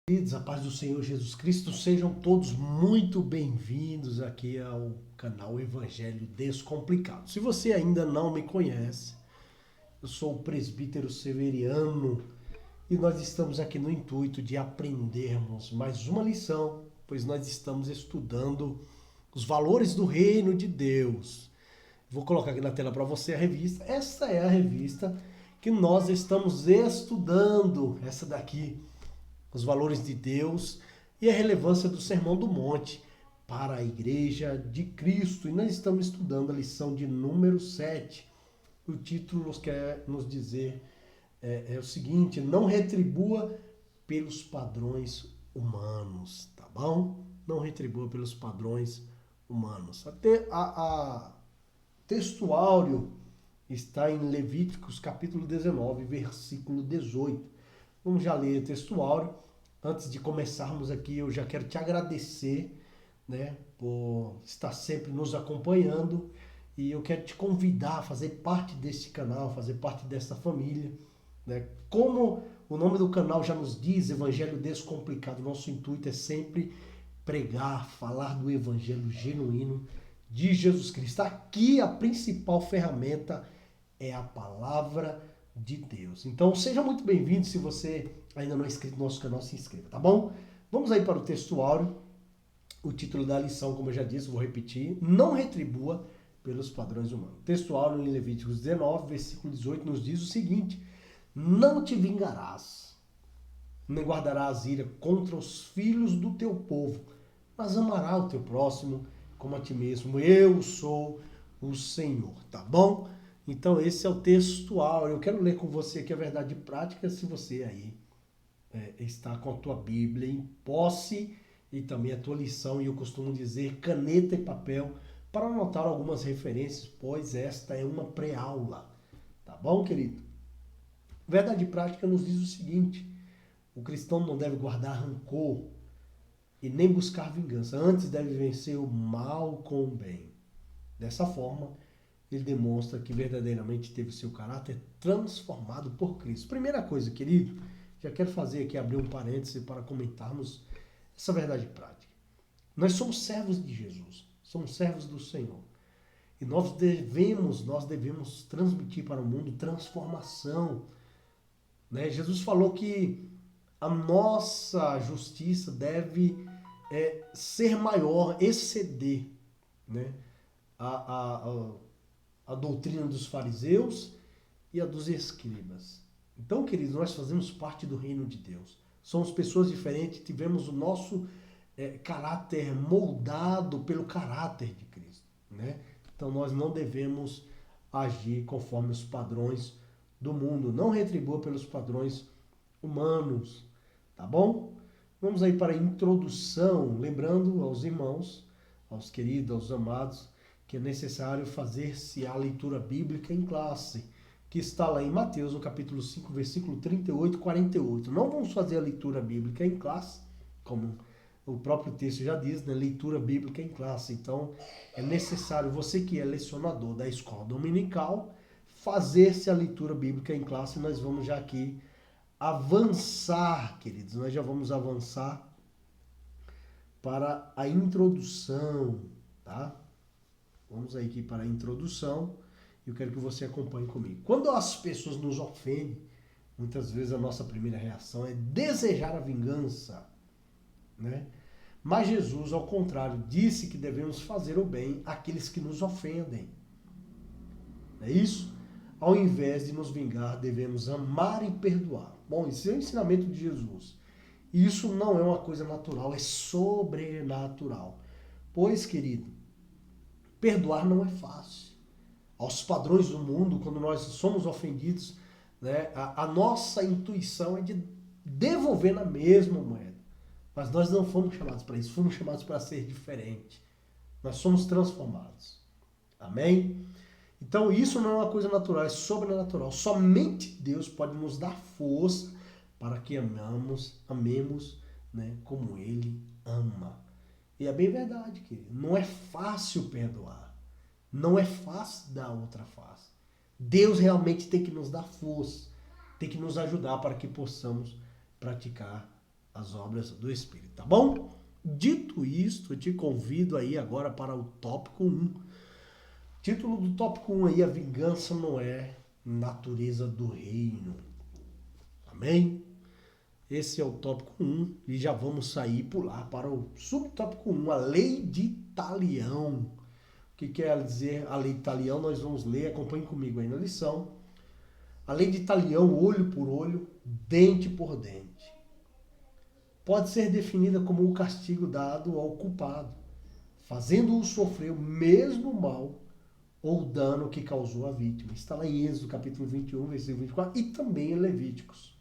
Queridos, a paz do Senhor Jesus Cristo, sejam todos muito bem-vindos aqui ao canal Evangelho Descomplicado. Se você ainda não me conhece, eu sou o presbítero Severiano e nós estamos aqui no intuito de aprendermos mais uma lição, pois nós estamos estudando os valores do reino de Deus. Vou colocar aqui na tela para você a revista. Essa é a revista que nós estamos estudando, essa daqui. Os valores de Deus e a relevância do Sermão do Monte para a Igreja de Cristo. E nós estamos estudando a lição de número 7. O título nos quer nos dizer o seguinte: não retribua pelos padrões humanos, tá bom? Não retribua pelos padrões humanos. Até a textuário está em Levíticos capítulo 19, versículo 18. Vamos já ler o textuário. Antes de começarmos aqui, eu já quero te agradecer, né, por estar sempre nos acompanhando. E eu quero te convidar a fazer parte deste canal, fazer parte dessa família, né? Como o nome do canal já nos diz, Evangelho Descomplicado, nosso intuito é sempre pregar, falar do Evangelho genuíno de Jesus Cristo. Aqui a principal ferramenta é a palavra de Deus. Então seja muito bem-vindo. Se você ainda não é inscrito no nosso canal, se inscreva, tá bom? Vamos aí para o textuário. O título da lição, como eu já disse, vou repetir: não retribua pelos padrões humanos. O textuário em Levíticos 19, versículo 18 nos diz o seguinte: não te vingarás, nem guardarás ira contra os filhos do teu povo, mas amará o teu próximo como a ti mesmo. Eu sou o Senhor, tá bom? Então esse é o textual. Eu quero ler com você aqui a verdade prática, se você aí está com a tua Bíblia em posse e também a tua lição, e eu costumo dizer caneta e papel para anotar algumas referências, pois esta é uma pré-aula, tá bom, querido? Verdade prática nos diz o seguinte: o cristão não deve guardar rancor e nem buscar vingança, antes deve vencer o mal com o bem. Dessa forma, ele demonstra que verdadeiramente teve seu caráter transformado por Cristo. Primeira coisa, querido, já quero fazer aqui, abrir um parêntese para comentarmos essa verdade prática. Nós somos servos de Jesus, somos servos do Senhor. E nós devemos transmitir para o mundo transformação, né? Jesus falou que a nossa justiça deve ser maior, exceder, né, a doutrina dos fariseus e a dos escribas. Então, queridos, nós fazemos parte do reino de Deus. Somos pessoas diferentes, tivemos o nosso caráter moldado pelo caráter de Cristo, né? Então, nós não devemos agir conforme os padrões do mundo. Não retribua pelos padrões humanos, tá bom? Vamos aí para a introdução, lembrando aos irmãos, aos queridos, aos amados, que é necessário fazer-se a leitura bíblica em classe, que está lá em Mateus, no capítulo 5, versículo 38 e 48. Não vamos fazer a leitura bíblica em classe, como o próprio texto já diz, né? Leitura bíblica em classe. Então, é necessário, você que é lecionador da escola dominical, fazer-se a leitura bíblica em classe. Nós vamos já aqui avançar, queridos. Nós já vamos avançar para a introdução, tá? Vamos aí aqui para a introdução. Eu quero que você acompanhe comigo. Quando as pessoas nos ofendem, muitas vezes a nossa primeira reação é desejar a vingança, né? Mas Jesus, ao contrário, disse que devemos fazer o bem àqueles que nos ofendem. Não é isso? Ao invés de nos vingar, devemos amar e perdoar. Bom, esse é o ensinamento de Jesus. Isso não é uma coisa natural, é sobrenatural. Pois, querido, perdoar não é fácil. Aos padrões do mundo, quando nós somos ofendidos, né, a nossa intuição é de devolver na mesma moeda. Mas nós não fomos chamados para isso, fomos chamados para ser diferente. Nós somos transformados. Amém? Então isso não é uma coisa natural, é sobrenatural. Somente Deus pode nos dar força para que amemos, né, como Ele ama. E é bem verdade, querido. Não é fácil perdoar. Não é fácil dar outra face. Deus realmente tem que nos dar força, tem que nos ajudar para que possamos praticar as obras do Espírito, tá bom? Dito isto, eu te convido aí agora para o tópico 1. Título do tópico 1 aí, a vingança não é natureza do reino. Amém? Esse é o tópico 1 e já vamos sair e pular para o subtópico 1, a lei de Talião. O que quer dizer a lei de Talião? Nós vamos ler, acompanhe comigo aí na lição. A lei de Talião, olho por olho, dente por dente. Pode ser definida como o castigo dado ao culpado, fazendo-o sofrer o mesmo mal ou dano que causou a vítima. Está lá em Êxodo capítulo 21, versículo 24 e também em Levíticos.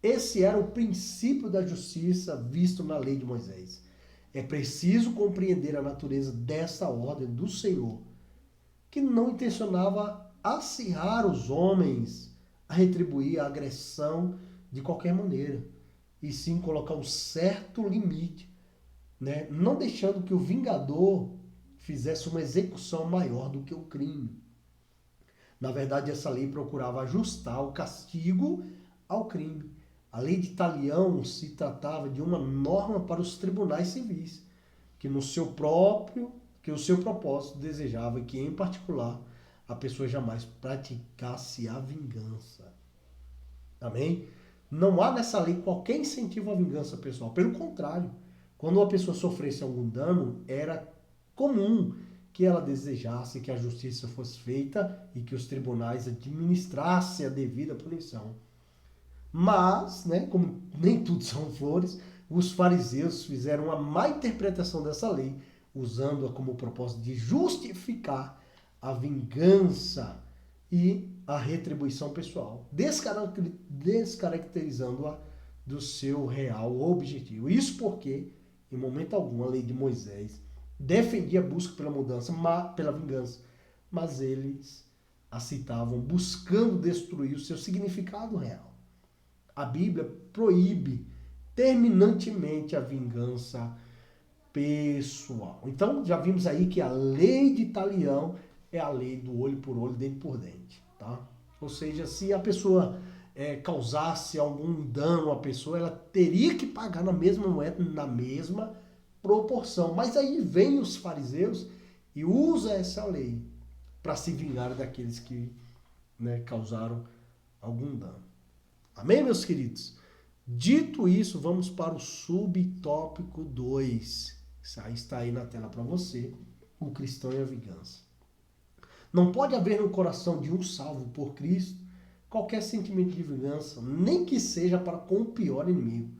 Esse era o princípio da justiça visto na lei de Moisés. É preciso compreender a natureza dessa ordem do Senhor, que não intencionava acirrar os homens a retribuir a agressão de qualquer maneira, e sim colocar um certo limite, né? Não deixando que o vingador fizesse uma execução maior do que o crime. Na verdade, essa lei procurava ajustar o castigo ao crime. A lei de Talião se tratava de uma norma para os tribunais civis, que o seu propósito desejava que, em particular, a pessoa jamais praticasse a vingança. Amém? Não há nessa lei qualquer incentivo à vingança pessoal. Pelo contrário, quando uma pessoa sofresse algum dano, era comum que ela desejasse que a justiça fosse feita e que os tribunais administrassem a devida punição. Mas, né, como nem tudo são flores, os fariseus fizeram uma má interpretação dessa lei, usando-a como propósito de justificar a vingança e a retribuição pessoal, descaracterizando-a do seu real objetivo. Isso porque, em momento algum, a lei de Moisés defendia a busca pela mudança, pela vingança, mas eles a citavam buscando destruir o seu significado real. A Bíblia proíbe terminantemente a vingança pessoal. Então, já vimos aí que a lei de Talião é a lei do olho por olho, dente por dente, tá? Ou seja, se a pessoa causasse algum dano à pessoa, ela teria que pagar na mesma moeda, na mesma proporção. Mas aí vem os fariseus e usa essa lei para se vingar daqueles que, né, causaram algum dano. Amém, meus queridos? Dito isso, vamos para o subtópico 2. Isso aí está aí na tela para você, o cristão e a vingança. Não pode haver no coração de um salvo por Cristo qualquer sentimento de vingança, nem que seja para com o pior inimigo,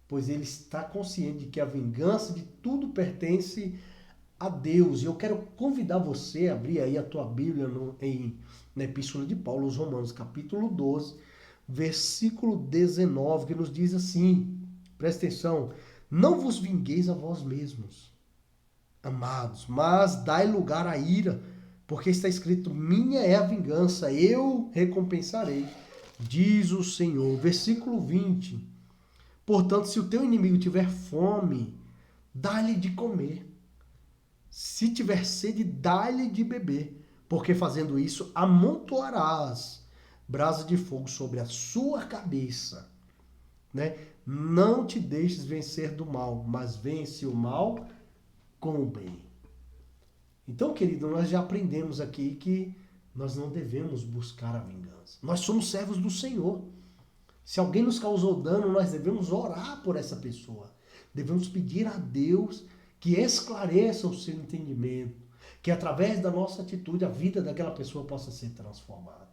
pois ele está consciente de que a vingança de tudo pertence a Deus. E eu quero convidar você a abrir aí a tua Bíblia na Epístola de Paulo aos Romanos, capítulo 12, versículo 19, que nos diz assim, presta atenção, não vos vingueis a vós mesmos, amados, mas dai lugar à ira, porque está escrito, minha é a vingança, eu recompensarei, diz o Senhor. Versículo 20, portanto, se o teu inimigo tiver fome, dá-lhe de comer. Se tiver sede, dá-lhe de beber, porque fazendo isso, amontoarás brasa de fogo sobre a sua cabeça. Né? Não te deixes vencer do mal, mas vence o mal com o bem. Então, querido, nós já aprendemos aqui que nós não devemos buscar a vingança. Nós somos servos do Senhor. Se alguém nos causou dano, nós devemos orar por essa pessoa. Devemos pedir a Deus que esclareça o seu entendimento, que através da nossa atitude a vida daquela pessoa possa ser transformada.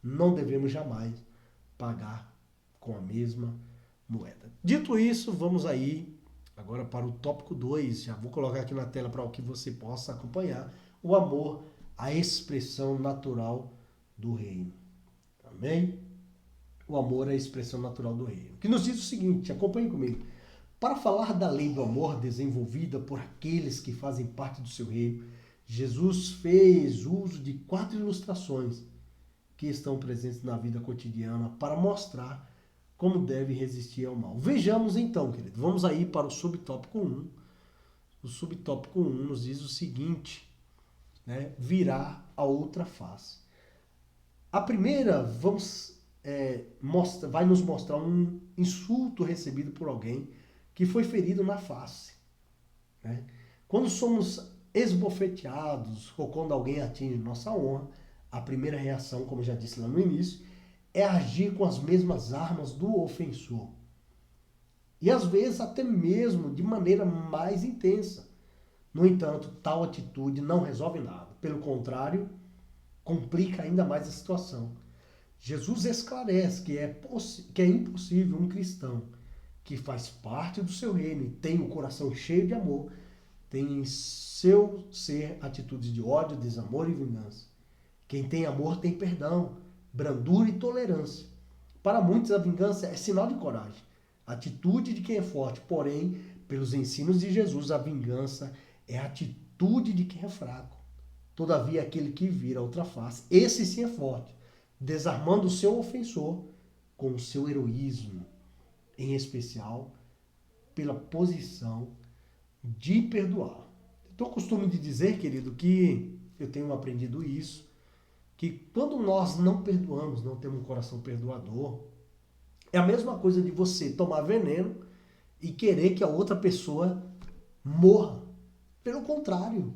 Não devemos jamais pagar com a mesma moeda. Dito isso, vamos aí agora para o tópico 2. Já vou colocar aqui na tela para que você possa acompanhar. O amor, a expressão natural do reino. Amém? O amor é a expressão natural do reino. Que nos diz o seguinte, acompanhe comigo. Para falar da lei do amor desenvolvida por aqueles que fazem parte do seu reino, Jesus fez uso de 4 ilustrações que estão presentes na vida cotidiana para mostrar como deve resistir ao mal. Vejamos então, querido. Vamos aí para o subtópico 1. O subtópico 1 nos diz o seguinte, né? Virar a outra face. A primeira, vamos vai nos mostrar um insulto recebido por alguém que foi ferido na face, né? Quando somos esbofeteados ou quando alguém atinge nossa honra, a primeira reação, como eu já disse lá no início, é agir com as mesmas armas do ofensor. E às vezes até mesmo de maneira mais intensa. No entanto, tal atitude não resolve nada. Pelo contrário, complica ainda mais a situação. Jesus esclarece que é impossível um cristão que faz parte do seu reino e tem o coração cheio de amor, tem em seu ser atitudes de ódio, desamor e vingança. Quem tem amor tem perdão, brandura e tolerância. Para muitos, a vingança é sinal de coragem, atitude de quem é forte. Porém, pelos ensinos de Jesus, a vingança é a atitude de quem é fraco. Todavia, aquele que vira a outra face, esse sim é forte, desarmando o seu ofensor com o seu heroísmo, em especial pela posição de perdoar. Eu costumo de dizer, querido, que eu tenho aprendido isso, que quando nós não perdoamos, não temos um coração perdoador, é a mesma coisa de você tomar veneno e querer que a outra pessoa morra. Pelo contrário,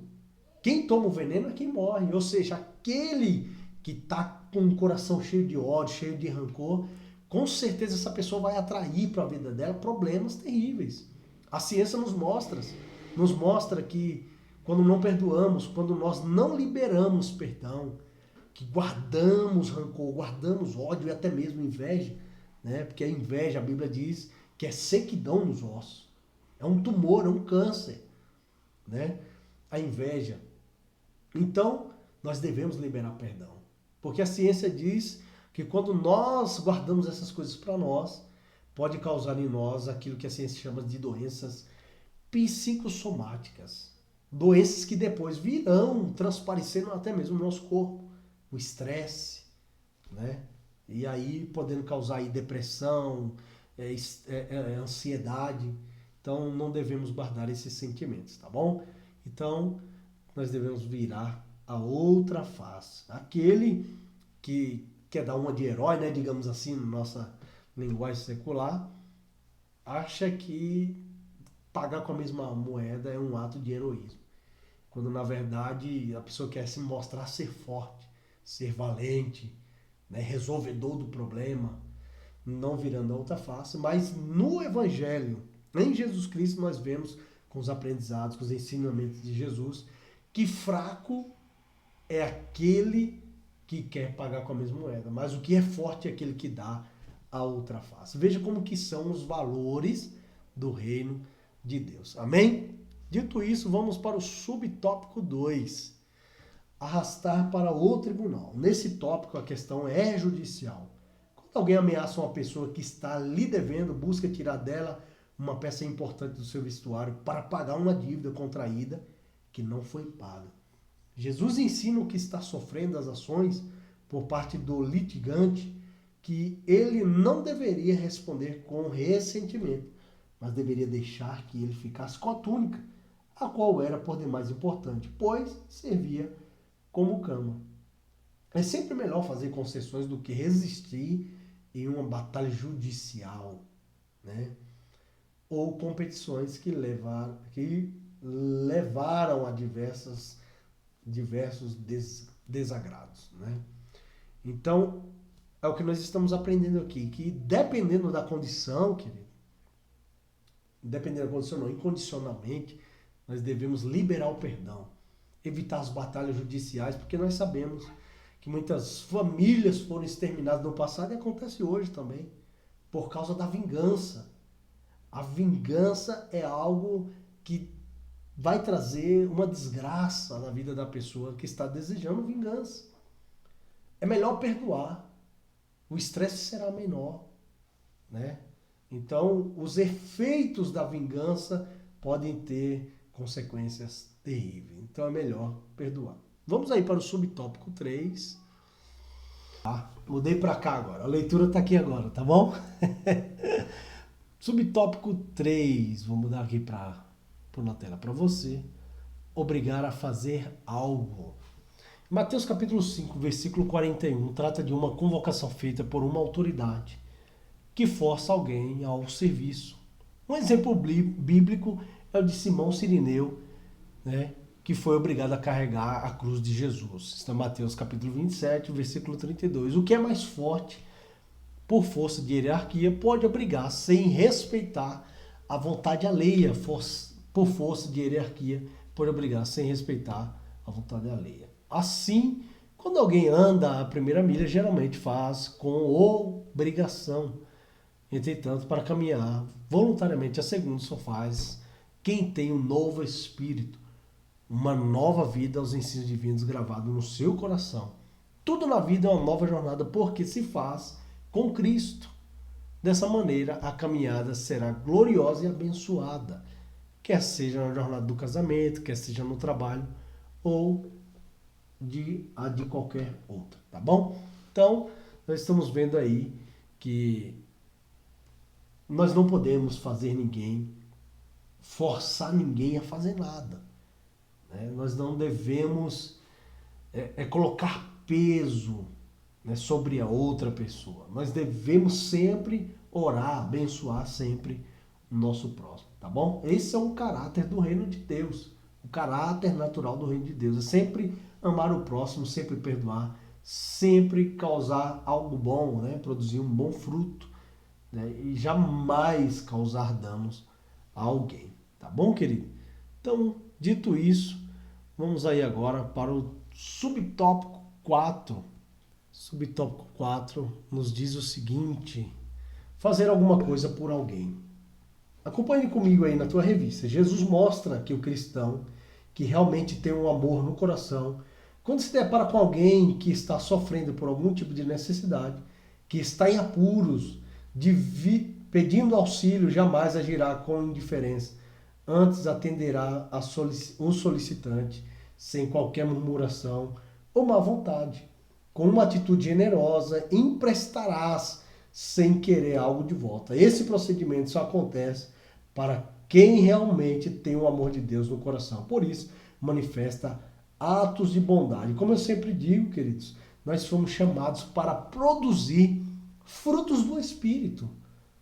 quem toma o veneno é quem morre. Ou seja, aquele que está com um coração cheio de ódio, cheio de rancor, com certeza essa pessoa vai atrair para a vida dela problemas terríveis. A ciência nos mostra que quando não perdoamos, quando nós não liberamos perdão, que guardamos rancor, guardamos ódio e até mesmo inveja, né? Porque a inveja, a Bíblia diz que é sequidão nos ossos. É um tumor, é um câncer, né? A inveja. Então, nós devemos liberar perdão. Porque a ciência diz que quando nós guardamos essas coisas para nós, pode causar em nós aquilo que a ciência chama de doenças psicossomáticas. Doenças que depois virão transparecendo até mesmo no nosso corpo. O estresse, né? E aí podendo causar aí depressão, ansiedade. Então não devemos guardar esses sentimentos, tá bom? Então nós devemos virar a outra face. Aquele que quer dar uma de herói, né, digamos assim, na nossa linguagem secular, acha que pagar com a mesma moeda é um ato de heroísmo. Quando na verdade a pessoa quer se mostrar ser forte, ser valente, né, resolvedor do problema, não virando a outra face, mas no Evangelho, em Jesus Cristo, nós vemos com os aprendizados, com os ensinamentos de Jesus, que fraco é aquele que quer pagar com a mesma moeda, mas o que é forte é aquele que dá a outra face. Veja como que são os valores do reino de Deus. Amém? Dito isso, vamos para o subtópico 2. Arrastar para o tribunal. Nesse tópico, a questão é judicial. Quando alguém ameaça uma pessoa que está lhe devendo, busca tirar dela uma peça importante do seu vestuário para pagar uma dívida contraída que não foi paga. Jesus ensina o que está sofrendo as ações por parte do litigante que ele não deveria responder com ressentimento, mas deveria deixar que ele ficasse com a túnica, a qual era por demais importante, pois servia como cama. É sempre melhor fazer concessões do que resistir em uma batalha judicial, né? Ou competições que levaram a diversos desagrados, né? Então, é o que nós estamos aprendendo aqui, que dependendo da condição, querido, dependendo da condição não, incondicionalmente, nós devemos liberar o perdão, evitar as batalhas judiciais, porque nós sabemos que muitas famílias foram exterminadas no passado e acontece hoje também, por causa da vingança. A vingança é algo que vai trazer uma desgraça na vida da pessoa que está desejando vingança. É melhor perdoar. O estresse será menor, né? Então, os efeitos da vingança podem ter consequências terríveis. Então, é melhor perdoar. Vamos aí para o subtópico 3. Mudei para cá agora. A leitura está aqui agora, tá bom? Subtópico 3. Vou mudar aqui para na tela para você. Obrigar a fazer algo. Mateus capítulo 5, versículo 41, trata de uma convocação feita por uma autoridade que força alguém ao serviço. Um exemplo bíblico é o de Simão Cirineu, né, que foi obrigado a carregar a cruz de Jesus. Está em Mateus capítulo 27, versículo 32. O que é mais forte, por força de hierarquia, pode obrigar sem respeitar a vontade alheia, por força de hierarquia, pode obrigar sem respeitar a vontade alheia. Assim, quando alguém anda a primeira milha, geralmente faz com obrigação. Entretanto, para caminhar voluntariamente a segunda só faz quem tem um novo espírito, uma nova vida aos ensinos divinos gravados no seu coração. Tudo na vida é uma nova jornada porque se faz com Cristo. Dessa maneira, a caminhada será gloriosa e abençoada, quer seja na jornada do casamento, quer seja no trabalho ou de qualquer outra, tá bom? Então, nós estamos vendo aí que nós não podemos fazer ninguém, forçar ninguém a fazer nada. Né? Nós não devemos colocar peso, né, sobre a outra pessoa. Nós devemos sempre orar, abençoar sempre o nosso próximo, tá bom? Esse é um caráter do reino de Deus, o caráter natural do reino de Deus. É sempre amar o próximo, sempre perdoar, sempre causar algo bom, né? Produzir um bom fruto, né? E jamais causar danos a alguém, tá bom, querido? Então, dito isso, vamos aí agora para o subtópico 4. Subtópico 4 nos diz o seguinte: fazer alguma coisa por alguém. Acompanhe comigo aí na tua revista. Jesus mostra que o cristão que realmente tem um amor no coração, quando se depara com alguém que está sofrendo por algum tipo de necessidade, que está em apuros, pedindo auxílio, jamais agirá com indiferença. Antes atenderá o solicitante sem qualquer murmuração ou má vontade. Com uma atitude generosa, emprestarás sem querer algo de volta. Esse procedimento só acontece para quem realmente tem o amor de Deus no coração. Por isso, manifesta atos de bondade. Como eu sempre digo, queridos, nós fomos chamados para produzir frutos do Espírito.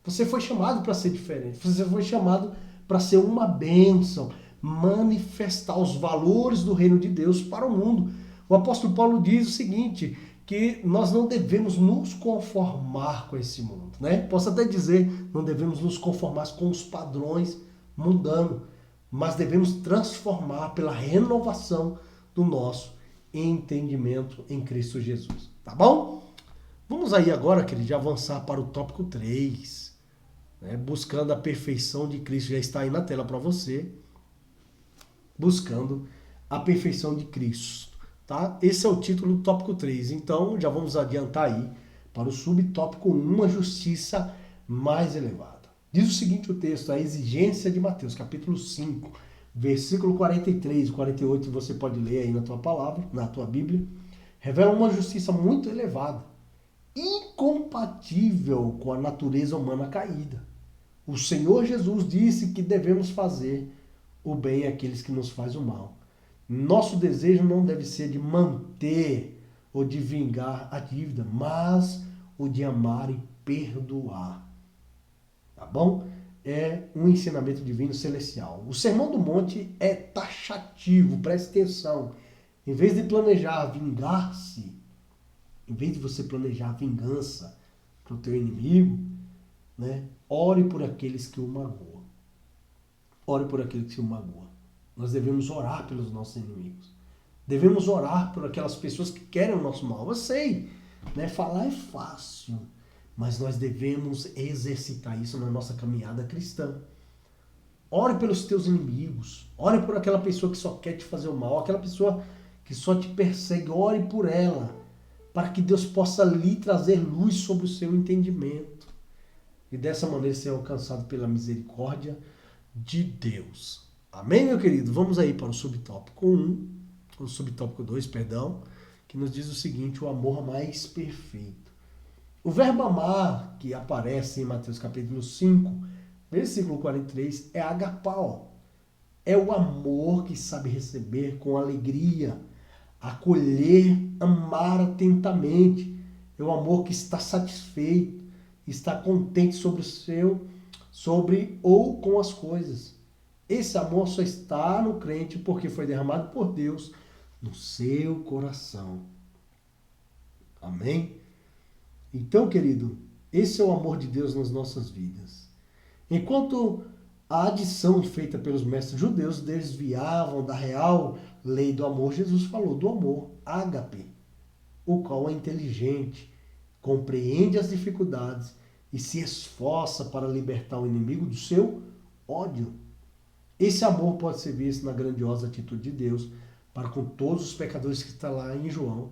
Você foi chamado para ser diferente. Você foi chamado para ser uma bênção, manifestar os valores do reino de Deus para o mundo. O apóstolo Paulo diz o seguinte, que nós não devemos nos conformar com esse mundo, né? Posso até dizer, não devemos nos conformar com os padrões mundanos, mas devemos transformar pela renovação do nosso entendimento em Cristo Jesus, tá bom? Vamos aí agora, querido, avançar para o tópico 3, né? Buscando a perfeição de Cristo, já está aí na tela para você, buscando a perfeição de Cristo. Tá? Esse é o título do tópico 3. Então, já vamos adiantar aí para o subtópico 1, uma justiça mais elevada. Diz o seguinte o texto, a exigência de Mateus, capítulo 5, versículo 43 e 48, você pode ler aí na tua palavra, na tua Bíblia, revela uma justiça muito elevada, incompatível com a natureza humana caída. O Senhor Jesus disse que devemos fazer o bem àqueles que nos fazem o mal. Nosso desejo não deve ser de manter ou de vingar a dívida, mas o de amar e perdoar. Tá bom? É um ensinamento divino celestial. O Sermão do Monte é taxativo, preste atenção. Em vez de planejar vingar-se, em vez de você planejar vingança para o teu inimigo, né, ore por aqueles que o magoam. Ore por aqueles que o magoam. Nós devemos orar pelos nossos inimigos. Devemos orar por aquelas pessoas que querem o nosso mal. Eu sei, né? Falar é fácil, mas nós devemos exercitar isso na nossa caminhada cristã. Ore pelos teus inimigos. Ore por aquela pessoa que só quer te fazer o mal, aquela pessoa que só te persegue. Ore por ela, para que Deus possa lhe trazer luz sobre o seu entendimento. E dessa maneira ser alcançado pela misericórdia de Deus. Amém, meu querido? Vamos aí para o subtópico 1, o subtópico 2, perdão, que nos diz o seguinte, o amor mais perfeito. O verbo amar, que aparece em Mateus capítulo 5, versículo 43, é agapao. É o amor que sabe receber com alegria acolher, amar atentamente. É o amor que está satisfeito, está contente sobre ou com as coisas. Esse amor só está no crente porque foi derramado por Deus no seu coração. Amém? Então, querido, esse é o amor de Deus nas nossas vidas. Enquanto a adição feita pelos mestres judeus desviavam da real lei do amor, Jesus falou do amor ágape, o qual é inteligente, compreende as dificuldades e se esforça para libertar o inimigo do seu ódio. Esse amor pode ser visto na grandiosa atitude de Deus para com todos os pecadores que está lá em João,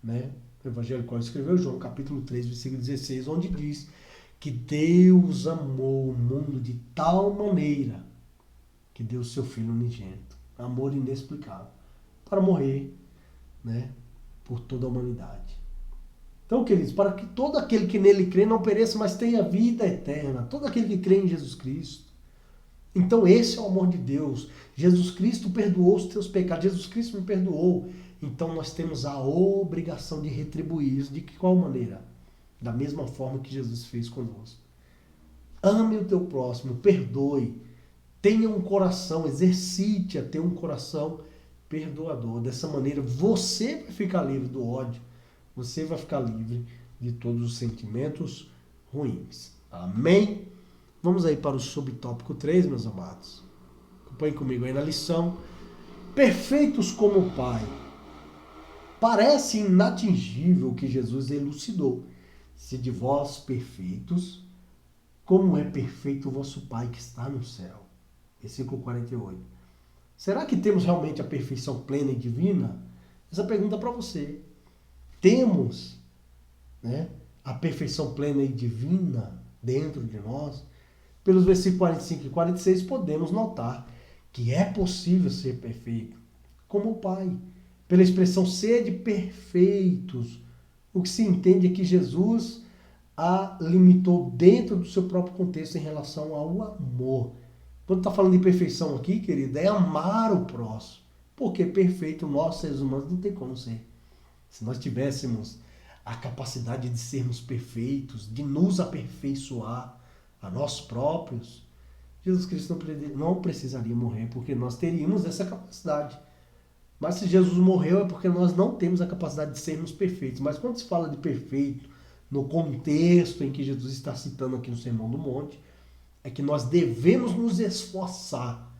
né? O Evangelho qual escreveu João, capítulo 3, versículo 16, onde diz que Deus amou o mundo de tal maneira que deu o seu Filho unigênito, amor inexplicável, para morrer, né, por toda a humanidade. Então, queridos, para que todo aquele que nele crê não pereça, mas tenha vida eterna, todo aquele que crê em Jesus Cristo. Então esse é o amor de Deus. Jesus Cristo perdoou os teus pecados, Jesus Cristo me perdoou. Então nós temos a obrigação de retribuir isso. De qual maneira? Da mesma forma que Jesus fez conosco. Ame o teu próximo, perdoe. Tenha um coração, exercite a ter um coração perdoador. Dessa maneira você vai ficar livre do ódio. Você vai ficar livre de todos os sentimentos ruins. Amém? Vamos aí para o subtópico 3, meus amados. Acompanhe comigo aí na lição. Perfeitos como o Pai. Parece inatingível o que Jesus elucidou. Se de vós perfeitos, como é perfeito o vosso Pai que está no céu. Versículo 48. Será que temos realmente a perfeição plena e divina? Essa pergunta é para você. Temos, né, a perfeição plena e divina dentro de nós? Pelos versículos 45 e 46 podemos notar que é possível ser perfeito, como o Pai. Pela expressão sede perfeitos, o que se entende é que Jesus a limitou dentro do seu próprio contexto em relação ao amor. Quando está falando de perfeição aqui, querido, é amar o próximo. Porque perfeito nós, seres humanos, não tem como ser. Se nós tivéssemos a capacidade de sermos perfeitos, de nos aperfeiçoar a nós próprios, Jesus Cristo não precisaria morrer, porque nós teríamos essa capacidade. Mas se Jesus morreu é porque nós não temos a capacidade de sermos perfeitos. Mas quando se fala de perfeito, no contexto em que Jesus está citando aqui no Sermão do Monte, é que nós devemos nos esforçar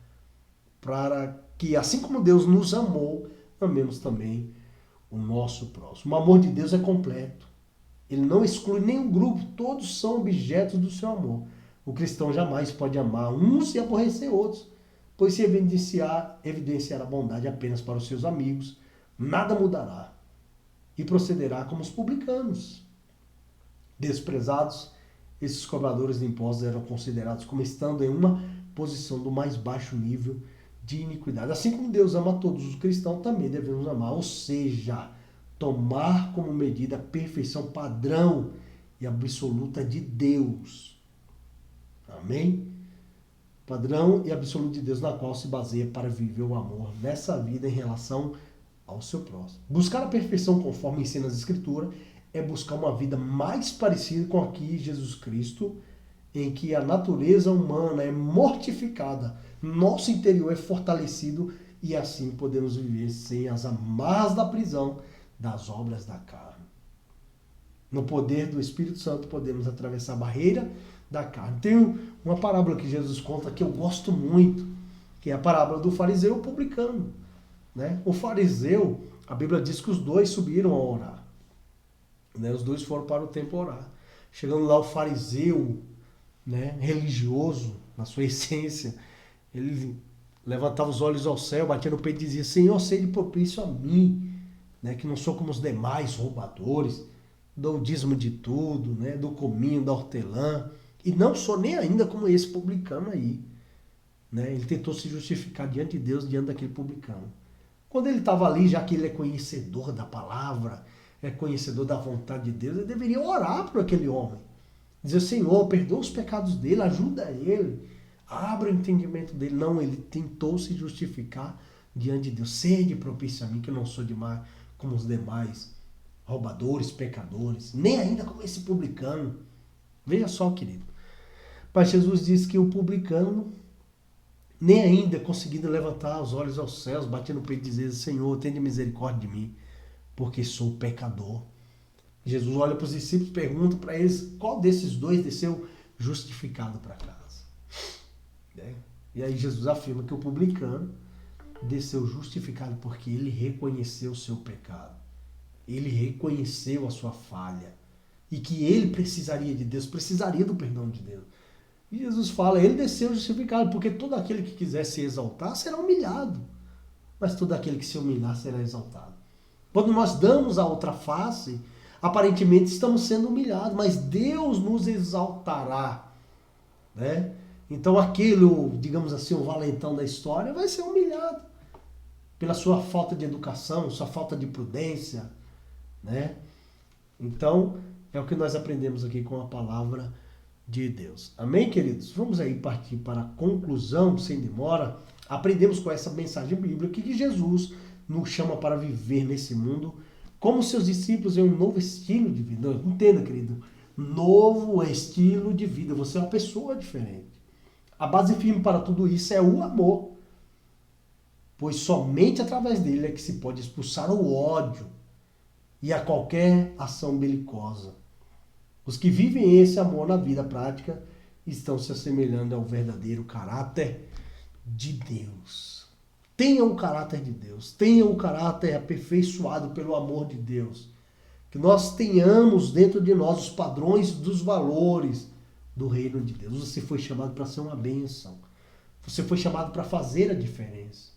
para que, assim como Deus nos amou, amemos também o nosso próximo. O amor de Deus é completo. Ele não exclui nenhum grupo, todos são objetos do seu amor. O cristão jamais pode amar uns e aborrecer outros, pois se evidenciar a bondade apenas para os seus amigos, nada mudará e procederá como os publicanos. Desprezados, esses cobradores de impostos eram considerados como estando em uma posição do mais baixo nível de iniquidade. Assim como Deus ama todos os cristãos, também devemos amar, ou seja, tomar como medida a perfeição padrão e absoluta de Deus. Amém? Padrão e absoluto de Deus na qual se baseia para viver o amor nessa vida em relação ao seu próximo. Buscar a perfeição conforme ensina as Escrituras é buscar uma vida mais parecida com a que Jesus Cristo, em que a natureza humana é mortificada, nosso interior é fortalecido e assim podemos viver sem as amarras da prisão das obras da carne. No poder do Espírito Santo podemos atravessar a barreira da carne. Tem uma parábola que Jesus conta que eu gosto muito, que é a parábola do fariseu e o publicano. Né? O fariseu, a Bíblia diz que os dois subiram a orar. Né? Os dois foram para o templo orar. Chegando lá, o fariseu, né, religioso, na sua essência, ele levantava os olhos ao céu, batia no peito e dizia: Senhor, sede propício a mim, né, que não sou como os demais roubadores, dou o dízimo de tudo, né, do cominho, da hortelã, e não sou nem ainda como esse publicano aí. Né? Ele tentou se justificar diante de Deus, diante daquele publicano. Quando ele estava ali, já que ele é conhecedor da palavra, é conhecedor da vontade de Deus, ele deveria orar por aquele homem. Dizer: Senhor, perdoa os pecados dele, ajuda ele, abre o entendimento dele. Não, ele tentou se justificar diante de Deus. Sede propício a mim, que eu não sou demais como os demais roubadores, pecadores, nem ainda como esse publicano. Veja só, querido. Mas Jesus disse que o publicano nem ainda conseguindo levantar os olhos aos céus, bater no peito e dizer: Senhor, tenha misericórdia de mim, porque sou pecador. Jesus olha para os discípulos e pergunta para eles qual desses dois desceu justificado para casa. E aí Jesus afirma que o publicano desceu justificado porque ele reconheceu o seu pecado. Ele reconheceu a sua falha. E que ele precisaria de Deus, precisaria do perdão de Deus. E Jesus fala, ele desceu justificado, porque todo aquele que quiser se exaltar será humilhado. Mas todo aquele que se humilhar será exaltado. Quando nós damos a outra face, aparentemente estamos sendo humilhados, mas Deus nos exaltará. Né? Então aquele, digamos assim, o valentão da história vai ser humilhado pela sua falta de educação, sua falta de prudência. Né? Então, é o que nós aprendemos aqui com a palavra de Deus. Amém, queridos? Vamos aí partir para a conclusão, sem demora. Aprendemos com essa mensagem bíblica que Jesus nos chama para viver nesse mundo como seus discípulos em um novo estilo de vida. Entenda, querido, novo estilo de vida. Você é uma pessoa diferente. A base firme para tudo isso é o amor, pois somente através dele é que se pode expulsar o ódio e a qualquer ação belicosa. Os que vivem esse amor na vida prática estão se assemelhando ao verdadeiro caráter de Deus. Tenham o caráter de Deus. Tenham o caráter aperfeiçoado pelo amor de Deus. Que nós tenhamos dentro de nós os padrões dos valores do reino de Deus. Você foi chamado para ser uma bênção. Você foi chamado para fazer a diferença.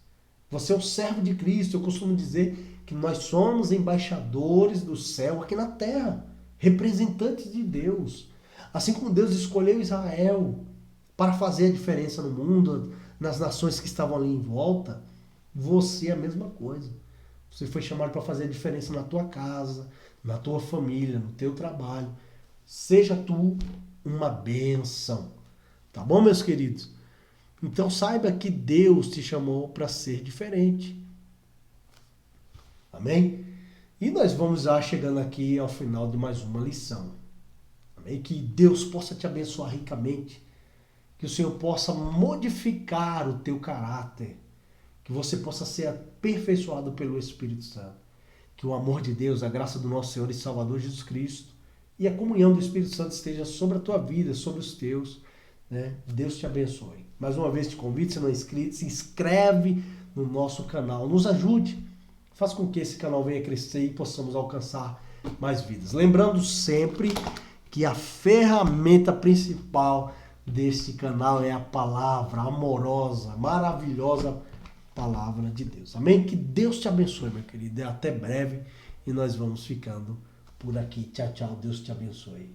Você é um servo de Cristo. Eu costumo dizer que nós somos embaixadores do céu aqui na terra. Representantes de Deus. Assim como Deus escolheu Israel para fazer a diferença no mundo, nas nações que estavam ali em volta, você é a mesma coisa. Você foi chamado para fazer a diferença na tua casa, na tua família, no teu trabalho. Seja tu uma bênção. Tá bom, meus queridos? Então saiba que Deus te chamou para ser diferente. Amém? E nós vamos já chegando aqui ao final de mais uma lição. Amém? Que Deus possa te abençoar ricamente. Que o Senhor possa modificar o teu caráter. Que você possa ser aperfeiçoado pelo Espírito Santo. Que o amor de Deus, a graça do nosso Senhor e Salvador Jesus Cristo e a comunhão do Espírito Santo esteja sobre a tua vida, sobre os teus. Né? Deus te abençoe. Mais uma vez te convido, se não é inscrito, se inscreve no nosso canal. Nos ajude. Faz com que esse canal venha crescer e possamos alcançar mais vidas. Lembrando sempre que a ferramenta principal desse canal é a palavra amorosa, maravilhosa palavra de Deus. Amém? Que Deus te abençoe, meu querido. Até breve e nós vamos ficando por aqui. Tchau, tchau. Deus te abençoe.